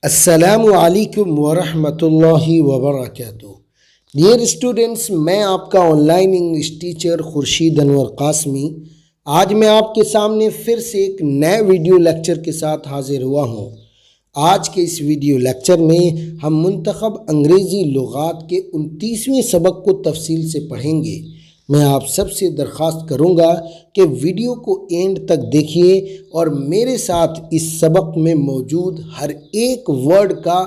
अस्सलामु अलैकुम वरहमतुल्लाहि वबरकातुहू। डियर स्टूडेंट्स, मैं आपका online English teacher Khurshid Anwar Qasmi आज मैं आपके सामने फिर से एक नए वीडियो लेक्चर के साथ हाजिर हुआ हूँ। आज के इस वीडियो लेक्चर में हम मुंतखब अंग्रेज़ी लुगात के 29वें सबक को तफसील से पढ़ेंगे। मैं आप सबसे दरख्वास्त करूंगा कि वीडियो को एंड तक देखिए और मेरे साथ इस सबक में मौजूद हर एक वर्ड का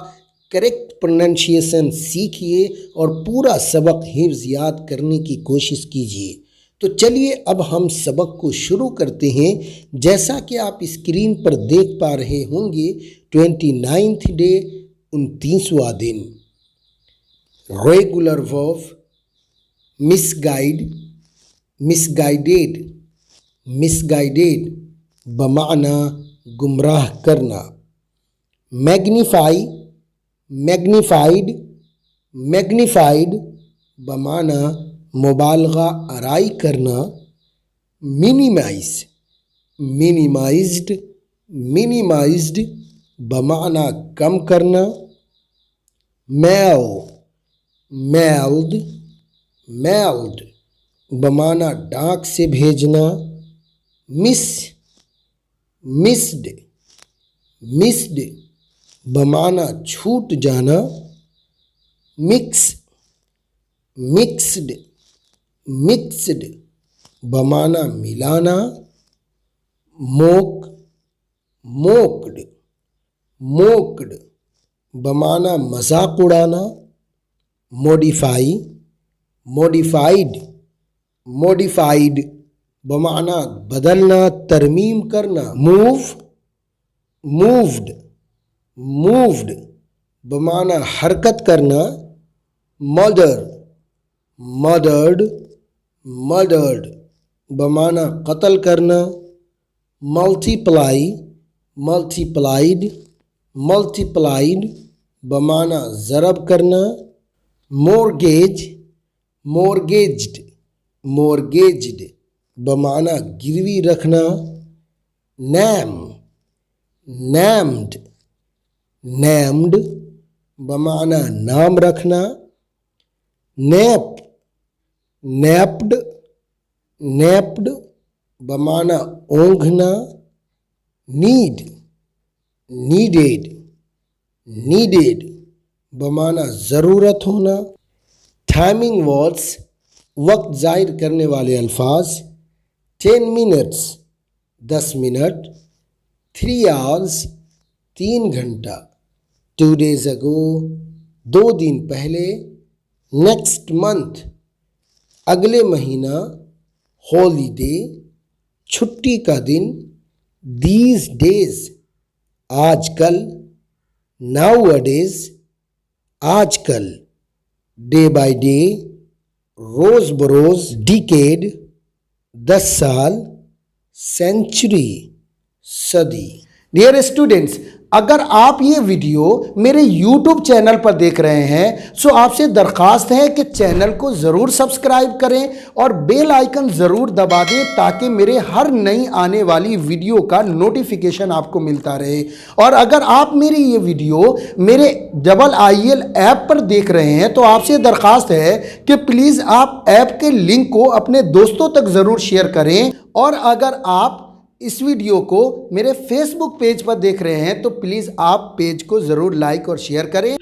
करेक्ट प्रोनंसिएशन सीखिए और पूरा सबक हिफ्ज़ याद करने की कोशिश कीजिए। तो चलिए अब हम सबक को शुरू करते हैं। जैसा कि आप स्क्रीन पर देख पा रहे होंगे, 29th डे 29वां दिन। Regular verb misguide, misguided, misguided बमाना गुमराह करना। मैग्नीफाई, मैग्नीफाइड, मैग्नीफाइड बमाना मुबालगा आराई करना। मिनिमाइज, मिनिमाइज्ड, मिनिमाइज्ड बमाना कम करना। मेल, मेल्ड, मेल्ड बमाना डाक से भेजना। मिस, मिस्ड, मिस्ड बमाना छूट जाना। मिक्स, मिक्स्ड, मिक्स्ड बमाना मिलाना। मोक, मोक्ड, मोक्ड बमाना मजाक उड़ाना। मॉडिफाई, मॉडिफाइड, मॉडिफाइड बमाना बदलना, तरमीम करना। मूव, मूव्ड, मूव्ड बमाना हरकत करना। मर्डर, मर्डर्ड, मर्डर्ड बमाना कत्ल करना। मल्टीप्लाई, मल्टीप्लाइड, मल्टीप्लाइड बमाना ज़रब करना। मोर्गेज, मोर्गेज्ड, मोर्गेज्ड बमाना गिरवी रखना। नैम, नैम्ड, नैम्ड बमाना नाम रखना। नैप, नैप्ड, नैप्ड बमाना ओंघना। नीड, नीडेड, नीडेड बमाना ज़रूरत होना। टाइमिंग वर्ड्स वक्त ज़ाहिर करने वाले अल्फाज। 10 मिनट्स 10 मिनट। 3 hours 3 घंटा। 2 days ago 2 दिन पहले। नेक्स्ट मंथ अगले महीना। हॉलीडे छुट्टी का दिन। दीज डेज आजकल। नाउअडेज आजकल। डे बाय डे रोज बरोज। डिकेड 10 साल। सेंचुरी सदी। डियर स्टूडेंट्स, अगर आप ये वीडियो मेरे YouTube चैनल पर देख रहे हैं तो आपसे दरख्वास्त है कि चैनल को ज़रूर सब्सक्राइब करें और बेल आइकन ज़रूर दबा दें ताकि मेरे हर नई आने वाली वीडियो का नोटिफिकेशन आपको मिलता रहे। और अगर आप मेरी ये वीडियो मेरे IIL ऐप पर देख रहे हैं तो आपसे दरख्वास्त है कि प्लीज़ आप ऐप के लिंक को अपने दोस्तों तक ज़रूर शेयर करें। और अगर आप इस वीडियो को मेरे फेसबुक पेज पर देख रहे हैं तो प्लीज़ आप पेज को ज़रूर लाइक और शेयर करें।